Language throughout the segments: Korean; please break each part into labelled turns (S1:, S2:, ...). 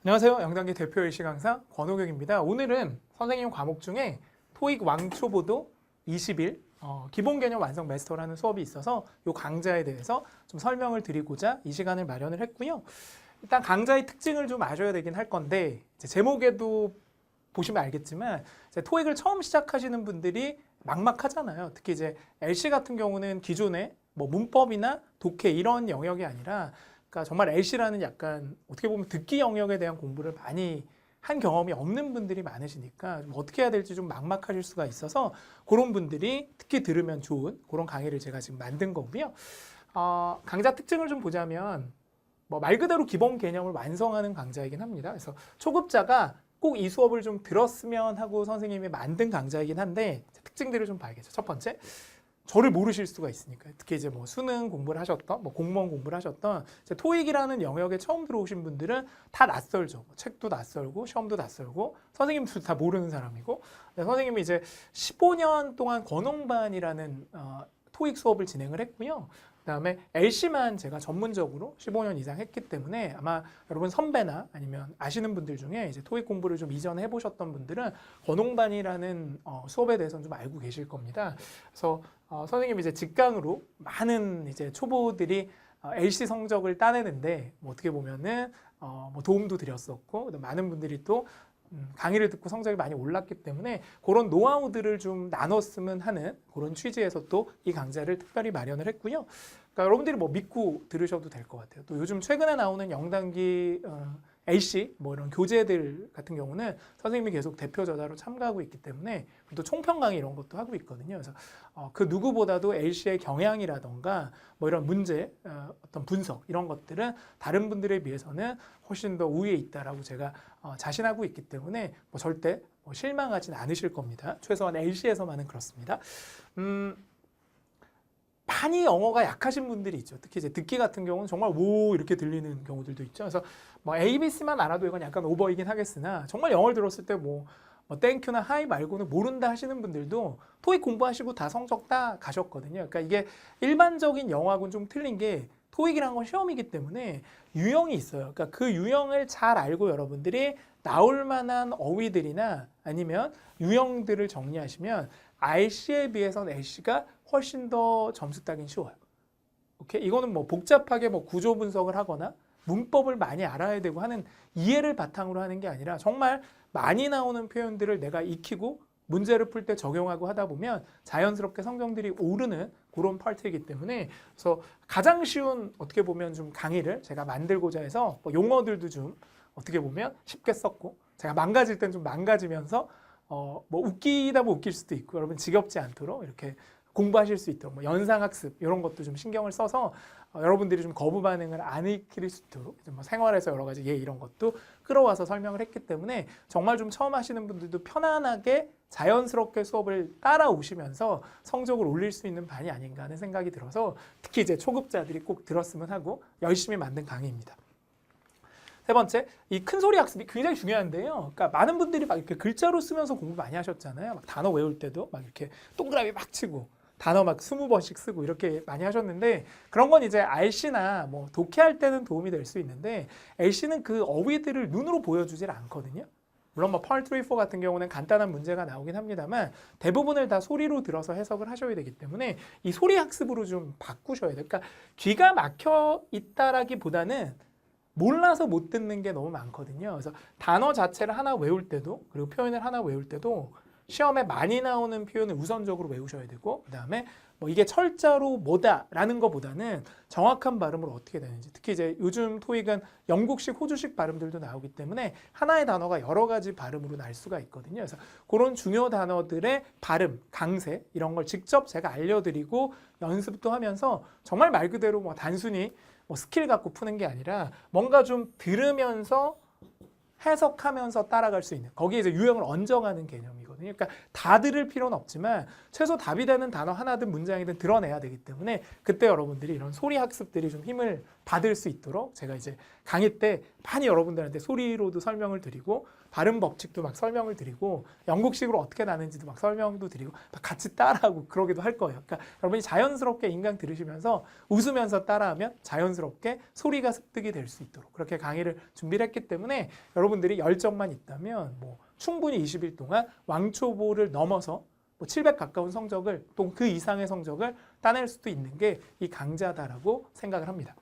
S1: 안녕하세요. 영단기 대표 일시 강사 권호경입니다. 오늘은 선생님 과목 중에 토익 왕초보도 20일 기본 개념 완성 마스터라는 수업이 있어서 이 강좌에 대해서 좀 설명을 드리고자 이 시간을 마련을 했고요. 일단 강좌의 특징을 좀 아셔야 되긴 할 건데 이제 제목에도 보시면 알겠지만 이제 토익을 처음 시작하시는 분들이 막막하잖아요. 특히 이제 LC 같은 경우는 기존에 뭐 문법이나 독해 이런 영역이 아니라 그러니까 정말 LC라는 약간 어떻게 보면 듣기 영역에 대한 공부를 많이 한 경험이 없는 분들이 많으시니까 좀 어떻게 해야 될지 좀 막막하실 수가 있어서 그런 분들이 특히 들으면 좋은 그런 강의를 제가 지금 만든 거고요. 강좌 특징을 좀 보자면 뭐 말 그대로 기본 개념을 완성하는 강좌이긴 합니다. 그래서 초급자가 꼭 이 수업을 좀 들었으면 하고 선생님이 만든 강좌이긴 한데 특징들을 좀 봐야겠죠. 첫 번째, 저를 모르실 수가 있으니까. 특히 이제 뭐 수능 공부를 하셨던, 뭐 공무원 공부를 하셨던, 이제 토익이라는 영역에 처음 들어오신 분들은 다 낯설죠. 뭐 책도 낯설고, 시험도 낯설고, 선생님도 다 모르는 사람이고, 선생님이 이제 15년 동안 권홍반이라는 토익 수업을 진행을 했고요. 그다음에 LC만 제가 전문적으로 15년 이상 했기 때문에 아마 여러분 선배나 아니면 아시는 분들 중에 이제 토익 공부를 좀 이전에 해보셨던 분들은 권홍반이라는 수업에 대해서는 좀 알고 계실 겁니다. 그래서 선생님이 이제 직강으로 많은 이제 초보들이 LC 성적을 따내는데 뭐 어떻게 보면은 뭐 도움도 드렸었고 많은 분들이 또 강의를 듣고 성적이 많이 올랐기 때문에 그런 노하우들을 좀 나눴으면 하는 그런 취지에서 또 이 강좌를 특별히 마련을 했고요. 그러니까 여러분들이 뭐 믿고 들으셔도 될 것 같아요. 또 요즘 최근에 나오는 영단기 LC 뭐 이런 교재들 같은 경우는 선생님이 계속 대표 저자로 참가하고 있기 때문에 또 총평 강의 이런 것도 하고 있거든요. 그래서 그 누구보다도 LC의 경향이라던가 뭐 이런 문제 어떤 분석 이런 것들은 다른 분들에 비해서는 훨씬 더 우위에 있다라고 제가 자신하고 있기 때문에 뭐 절대 뭐 실망하진 않으실 겁니다. 최소한 LC에서만은 그렇습니다. 많이 영어가 약하신 분들이 있죠. 특히 이제 듣기 같은 경우는 정말 오 이렇게 들리는 경우들도 있죠. 그래서 뭐 ABC만 알아도 이건 약간 오버이긴 하겠으나 정말 영어를 들었을 때 뭐 땡큐나 하이 말고는 모른다 하시는 분들도 토익 공부하시고 다 성적 따 가셨거든요. 그러니까 이게 일반적인 영어하고는 좀 틀린 게 토익이라는 건 시험이기 때문에 유형이 있어요. 그러니까 그 유형을 잘 알고 여러분들이 나올 만한 어휘들이나 아니면 유형들을 정리하시면 RC에 비해서는 LC가 훨씬 더 점수 따긴 쉬워요. 오케이? 이거는 뭐 복잡하게 뭐 구조 분석을 하거나 문법을 많이 알아야 되고 하는 이해를 바탕으로 하는 게 아니라 정말 많이 나오는 표현들을 내가 익히고 문제를 풀 때 적용하고 하다 보면 자연스럽게 성적들이 오르는 그런 파트이기 때문에 그래서 가장 쉬운 어떻게 보면 좀 강의를 제가 만들고자 해서 뭐 용어들도 좀 어떻게 보면 쉽게 썼고 제가 망가질 땐 좀 망가지면서 뭐 웃기다 뭐 웃길 수도 있고 여러분 지겹지 않도록 이렇게 공부하실 수 있도록 뭐 연상학습 이런 것도 좀 신경을 써서 여러분들이 좀 거부 반응을 안 일으킬 수 있도록 뭐 생활에서 여러 가지 이런 것도 끌어와서 설명을 했기 때문에 정말 좀 처음 하시는 분들도 편안하게 자연스럽게 수업을 따라오시면서 성적을 올릴 수 있는 반이 아닌가 하는 생각이 들어서 특히 이제 초급자들이 꼭 들었으면 하고 열심히 만든 강의입니다. 세 번째, 이 큰소리 학습이 굉장히 중요한데요. 그러니까 많은 분들이 막 이렇게 글자로 쓰면서 공부 많이 하셨잖아요. 막 단어 외울 때도 막 이렇게 동그라미 막 치고 단어 막 20번씩 쓰고 이렇게 많이 하셨는데 그런 건 이제 RC나 뭐 독해할 때는 도움이 될 수 있는데 LC는 그 어휘들을 눈으로 보여주질 않거든요. 물론 뭐 Part 3, 4 같은 경우는 간단한 문제가 나오긴 합니다만 대부분을 다 소리로 들어서 해석을 하셔야 되기 때문에 이 소리 학습으로 좀 바꾸셔야 돼요. 그러니까 귀가 막혀 있다라기보다는 몰라서 못 듣는 게 너무 많거든요. 그래서 단어 자체를 하나 외울 때도 그리고 표현을 하나 외울 때도 시험에 많이 나오는 표현을 우선적으로 외우셔야 되고 그다음에 뭐 이게 철자로 뭐다라는 것보다는 정확한 발음으로 어떻게 되는지 특히 이제 요즘 토익은 영국식, 호주식 발음들도 나오기 때문에 하나의 단어가 여러 가지 발음으로 날 수가 있거든요. 그래서 그런 중요 단어들의 발음, 강세 이런 걸 직접 제가 알려드리고 연습도 하면서 정말 말 그대로 뭐 단순히 뭐 스킬 갖고 푸는 게 아니라 뭔가 좀 들으면서 해석하면서 따라갈 수 있는 거기에 이제 유형을 얹어가는 개념이거든요. 있거든요. 그러니까 다 들을 필요는 없지만 최소 답이 되는 단어 하나든 문장이든 드러내야 되기 때문에 그때 여러분들이 이런 소리 학습들이 좀 힘을 받을 수 있도록 제가 이제 강의 때 많이 여러분들한테 소리로도 설명을 드리고 발음 법칙도 막 설명을 드리고 영국식으로 어떻게 나는지도 막 설명도 드리고 막 같이 따라하고 그러기도 할 거예요. 그러니까 여러분이 자연스럽게 인강 들으시면서 웃으면서 따라하면 자연스럽게 소리가 습득이 될 수 있도록 그렇게 강의를 준비를 했기 때문에 여러분들이 열정만 있다면 뭐 충분히 20일 동안 왕초보를 넘어서 뭐 700 가까운 성적을 또 그 이상의 성적을 따낼 수도 있는 게 이 강좌다라고 생각을 합니다.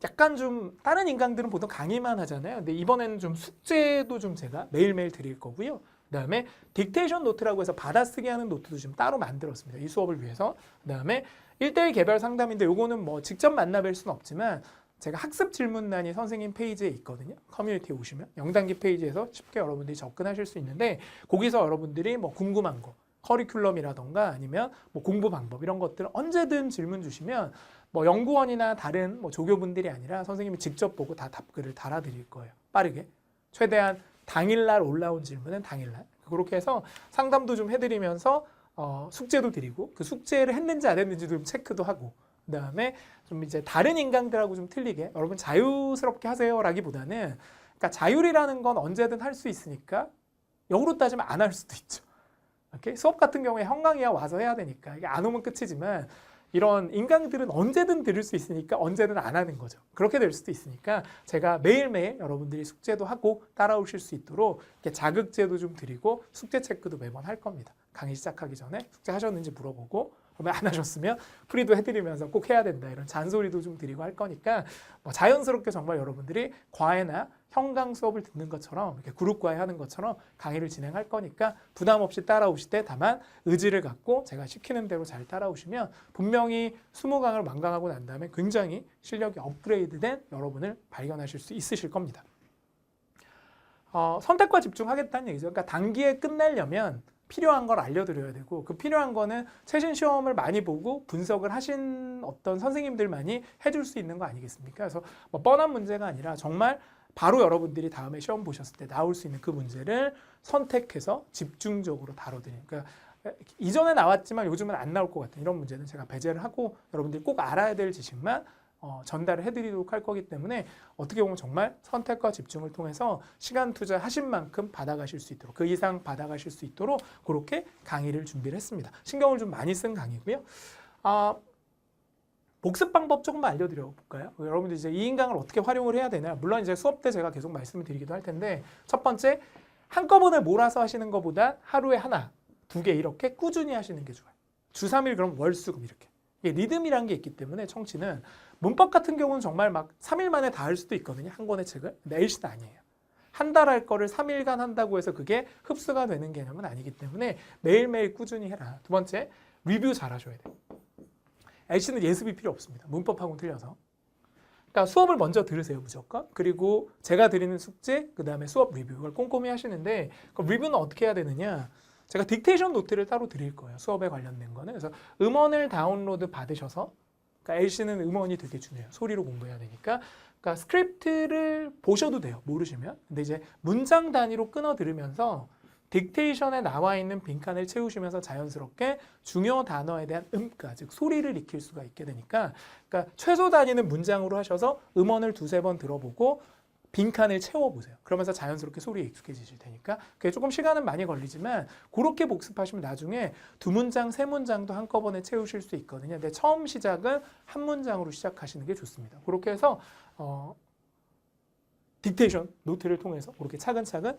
S1: 약간 좀 다른 인강들은 보통 강의만 하잖아요. 근데 이번에는 좀 숙제도 좀 제가 매일매일 드릴 거고요. 그다음에 딕테이션 노트라고 해서 받아쓰기 하는 노트도 좀 따로 만들었습니다. 이 수업을 위해서. 그다음에 1대1 개별 상담인데 요거는 뭐 직접 만나뵐 수는 없지만 제가 학습 질문란이 선생님 페이지에 있거든요. 커뮤니티에 오시면 영단기 페이지에서 쉽게 여러분들이 접근하실 수 있는데 거기서 여러분들이 뭐 궁금한 거 커리큘럼이라던가 아니면 뭐 공부 방법 이런 것들 언제든 질문 주시면 뭐 연구원이나 다른 뭐 조교분들이 아니라 선생님이 직접 보고 다 답글을 달아드릴 거예요. 빠르게. 최대한 당일날 올라온 질문은 당일날. 그렇게 해서 상담도 좀 해드리면서 숙제도 드리고 그 숙제를 했는지 안 했는지도 좀 체크도 하고 그다음에 좀 이제 다른 인강들하고 좀 틀리게 여러분 자유스럽게 하세요라기보다는 그러니까 자율이라는 건 언제든 할 수 있으니까 역으로 따지면 안 할 수도 있죠. 이렇게 수업 같은 경우에 형광이야 와서 해야 되니까 이게 안 오면 끝이지만 이런 인강들은 언제든 들을 수 있으니까 언제든 안 하는 거죠. 그렇게 될 수도 있으니까 제가 매일매일 여러분들이 숙제도 하고 따라오실 수 있도록 이렇게 자극제도 좀 드리고 숙제 체크도 매번 할 겁니다. 강의 시작하기 전에 숙제 하셨는지 물어보고 그러면 안 하셨으면 프리도 해드리면서 꼭 해야 된다 이런 잔소리도 좀 드리고 할 거니까 뭐 자연스럽게 정말 여러분들이 과외나 형강 수업을 듣는 것처럼 이렇게 그룹 과외 하는 것처럼 강의를 진행할 거니까 부담 없이 따라오실 때 다만 의지를 갖고 제가 시키는 대로 잘 따라오시면 분명히 20강을 완강하고 난 다음에 굉장히 실력이 업그레이드된 여러분을 발견하실 수 있으실 겁니다. 선택과 집중하겠다는 얘기죠. 그러니까 단기에 끝내려면 필요한 걸 알려드려야 되고 그 필요한 거는 최신 시험을 많이 보고 분석을 하신 어떤 선생님들만이 해줄 수 있는 거 아니겠습니까? 그래서 뭐 뻔한 문제가 아니라 정말 바로 여러분들이 다음에 시험 보셨을 때 나올 수 있는 그 문제를 선택해서 집중적으로 다뤄드리는 그러니까 이전에 나왔지만 요즘은 안 나올 것 같은 이런 문제는 제가 배제를 하고 여러분들이 꼭 알아야 될 지식만 전달을 해드리도록 할 거기 때문에 어떻게 보면 정말 선택과 집중을 통해서 시간 투자하신 만큼 받아가실 수 있도록 그 이상 받아가실 수 있도록 그렇게 강의를 준비를 했습니다. 신경을 좀 많이 쓴 강의고요. 복습 방법 조금만 알려드려 볼까요? 여러분들 이제 이 인강을 어떻게 활용을 해야 되냐? 물론 이제 수업 때 제가 계속 말씀을 드리기도 할 텐데 첫 번째 한꺼번에 몰아서 하시는 것보다 하루에 하나, 2개 이렇게 꾸준히 하시는 게 좋아요. 주 3일 그럼 월수금 이렇게. 이게 리듬이라는 게 있기 때문에 청취는 문법 같은 경우는 정말 막 3일 만에 다 할 수도 있거든요. 한 권의 책을. 근데 LC는 아니에요. 한 달 할 거를 3일간 한다고 해서 그게 흡수가 되는 개념은 아니기 때문에 매일매일 꾸준히 해라. 두 번째, 리뷰 잘 하셔야 돼요. LC는 예습이 필요 없습니다. 문법하고는 틀려서. 그러니까 수업을 먼저 들으세요, 무조건. 그리고 제가 드리는 숙제, 그 다음에 수업 리뷰, 이걸 꼼꼼히 하시는데 그 리뷰는 어떻게 해야 되느냐. 제가 딕테이션 노트를 따로 드릴 거예요. 수업에 관련된 거는. 그래서 음원을 다운로드 받으셔서 그러니까 LC는 음원이 되게 중요해요. 소리로 공부해야 되니까. 그러니까 스크립트를 보셔도 돼요. 모르시면. 근데 이제 문장 단위로 끊어 들으면서 딕테이션에 나와 있는 빈칸을 채우시면서 자연스럽게 중요 단어에 대한 음가, 즉 소리를 익힐 수가 있게 되니까 그러니까 최소 단위는 문장으로 하셔서 음원을 2-3번 들어보고 빈칸을 채워보세요. 그러면서 자연스럽게 소리에 익숙해지실 테니까 그게 조금 시간은 많이 걸리지만 그렇게 복습하시면 나중에 2문장, 3문장도 한꺼번에 채우실 수 있거든요. 근데 처음 시작은 한 문장으로 시작하시는 게 좋습니다. 그렇게 해서 딕테이션 노트를 통해서 그렇게 차근차근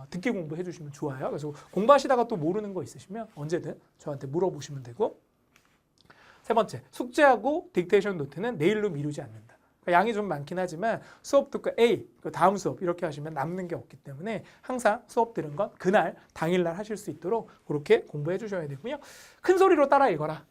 S1: 듣기 공부해 주시면 좋아요. 그래서 공부하시다가 또 모르는 거 있으시면 언제든 저한테 물어보시면 되고 세 번째, 숙제하고 딕테이션 노트는 내일로 미루지 않는다. 그러니까 양이 좀 많긴 하지만 수업 듣고 A, 그 다음 수업 이렇게 하시면 남는 게 없기 때문에 항상 수업 들은 건 그날, 당일날 하실 수 있도록 그렇게 공부해 주셔야 되고요. 큰 소리로 따라 읽어라.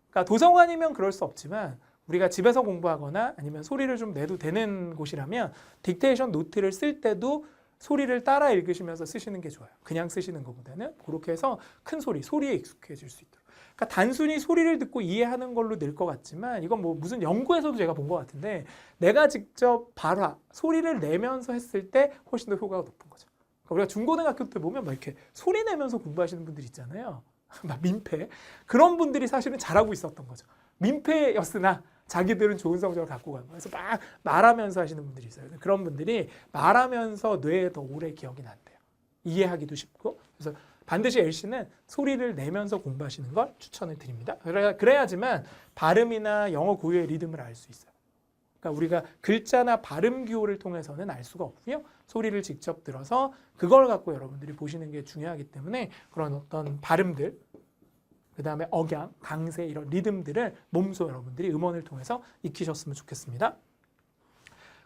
S1: 그러니까 도서관이면 그럴 수 없지만 우리가 집에서 공부하거나 아니면 소리를 좀 내도 되는 곳이라면 딕테이션 노트를 쓸 때도 소리를 따라 읽으시면서 쓰시는 게 좋아요. 그냥 쓰시는 것보다는 그렇게 해서 큰 소리, 소리에 익숙해질 수 있도록. 그러니까 단순히 소리를 듣고 이해하는 걸로 늘 것 같지만 이건 뭐 무슨 연구에서도 제가 본 것 같은데 내가 직접 발화, 소리를 내면서 했을 때 훨씬 더 효과가 높은 거죠. 우리가 중고등학교 때 보면 막 이렇게 소리 내면서 공부하시는 분들 있잖아요. 막 민폐. 그런 분들이 사실은 잘하고 있었던 거죠. 민폐였으나 자기들은 좋은 성적을 갖고 간 거예요. 그래서 막 말하면서 하시는 분들이 있어요. 그런 분들이 말하면서 뇌에 더 오래 기억이 난대요. 이해하기도 쉽고. 그래서 반드시 LC는 소리를 내면서 공부하시는 걸 추천을 드립니다. 그래야지만 발음이나 영어 고유의 리듬을 알 수 있어요. 그러니까 우리가 글자나 발음 기호를 통해서는 알 수가 없고요. 소리를 직접 들어서 그걸 갖고 여러분들이 보시는 게 중요하기 때문에 그런 어떤 발음들, 그 다음에 억양, 강세 이런 리듬들을 몸소 여러분들이 음원을 통해서 익히셨으면 좋겠습니다.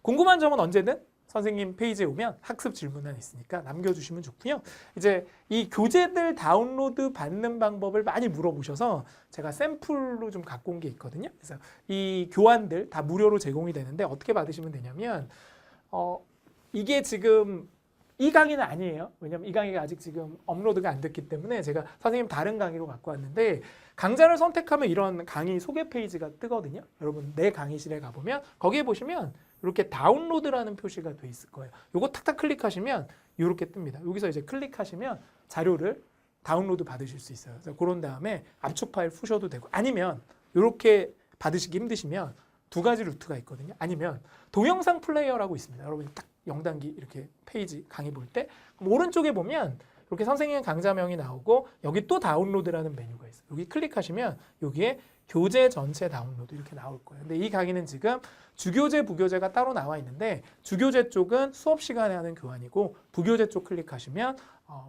S1: 궁금한 점은 언제든 선생님 페이지에 오면 학습 질문란 있으니까 남겨주시면 좋고요. 이제 이 교재들 다운로드 받는 방법을 많이 물어보셔서 제가 샘플로 좀 갖고 온 게 있거든요. 그래서 이 교환들 다 무료로 제공이 되는데 어떻게 받으시면 되냐면 이게 지금 이 강의는 아니에요. 왜냐면 이 강의가 아직 지금 업로드가 안 됐기 때문에 제가 선생님 다른 강의로 갖고 왔는데 강좌를 선택하면 이런 강의 소개 페이지가 뜨거든요. 여러분 내 강의실에 가보면 거기에 보시면 이렇게 다운로드라는 표시가 돼 있을 거예요. 요거 탁탁 클릭하시면 이렇게 뜹니다. 여기서 이제 클릭하시면 자료를 다운로드 받으실 수 있어요. 그래서 그런 다음에 압축 파일 푸셔도 되고 아니면 이렇게 받으시기 힘드시면 두 가지 루트가 있거든요. 아니면 동영상 플레이어라고 있습니다. 여러분이 딱 0단기 이렇게 페이지 강의 볼 때 오른쪽에 보면 이렇게 선생님 강좌명이 나오고 여기 또 다운로드라는 메뉴가 있어요. 여기 클릭하시면 여기에 교재 전체 다운로드 이렇게 나올 거예요. 근데 이 강의는 지금 주교재, 부교재가 따로 나와 있는데 주교재 쪽은 수업 시간에 하는 교환이고 부교재 쪽 클릭하시면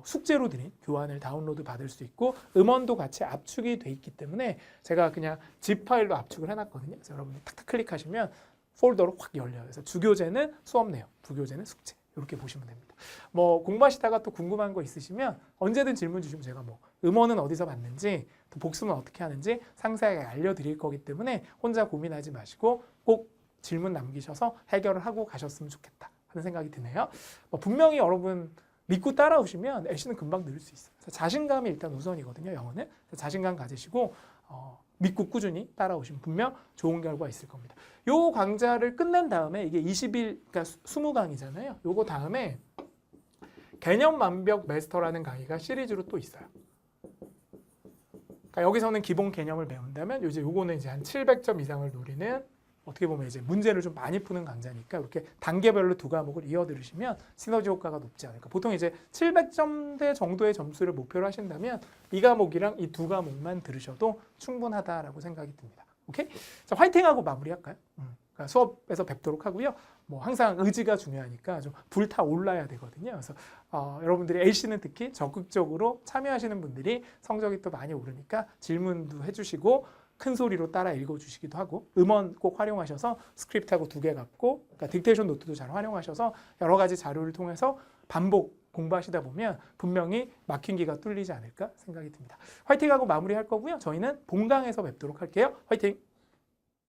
S1: 숙제로 드린 교환을 다운로드 받을 수 있고 음원도 같이 압축이 돼 있기 때문에 제가 그냥 zip 파일로 압축을 해놨거든요. 그래서 여러분이 탁탁 클릭하시면 폴더로 확 열려요. 그래서 주교재는 수업 내용, 부교재는 숙제 이렇게 보시면 됩니다. 뭐 공부하시다가 또 궁금한 거 있으시면 언제든 질문 주시면 제가 뭐 음원은 어디서 받는지 또 복습은 어떻게 하는지 상세하게 알려드릴 거기 때문에 혼자 고민하지 마시고 꼭 질문 남기셔서 해결을 하고 가셨으면 좋겠다 하는 생각이 드네요. 분명히 여러분 믿고 따라오시면 LC는 금방 늘을 수 있어요. 그래서 자신감이 일단 우선이거든요. 영어는. 자신감 가지시고 믿고 꾸준히 따라오시면 분명 좋은 결과 있을 겁니다. 요 강좌를 끝낸 다음에 이게 20일, 그러니까 20강이잖아요. 요거 다음에 개념 완벽 마스터라는 강의가 시리즈로 또 있어요. 그러니까 여기서는 기본 개념을 배운다면 이제 요거는 이제 한 700점 이상을 노리는 어떻게 보면 이제 문제를 좀 많이 푸는 강좌니까 이렇게 단계별로 두 과목을 이어 들으시면 시너지 효과가 높지 않을까. 보통 이제 700점대 정도의 점수를 목표로 하신다면 이 과목이랑 이 두 과목만 들으셔도 충분하다라고 생각이 듭니다. 오케이? 자, 화이팅하고 마무리할까요? 그러니까 수업에서 뵙도록 하고요. 뭐 항상 의지가 중요하니까 좀 불타 올라야 되거든요. 그래서 여러분들이 LC는 특히 적극적으로 참여하시는 분들이 성적이 또 많이 오르니까 질문도 해주시고 큰 소리로 따라 읽어주시기도 하고 음원 꼭 활용하셔서 스크립트하고 두 개 갖고 그러니까 딕테이션 노트도 잘 활용하셔서 여러 가지 자료를 통해서 반복 공부하시다 보면 분명히 막힌 기가 뚫리지 않을까 생각이 듭니다. 화이팅하고 마무리할 거고요. 저희는 본강에서 뵙도록 할게요. 화이팅!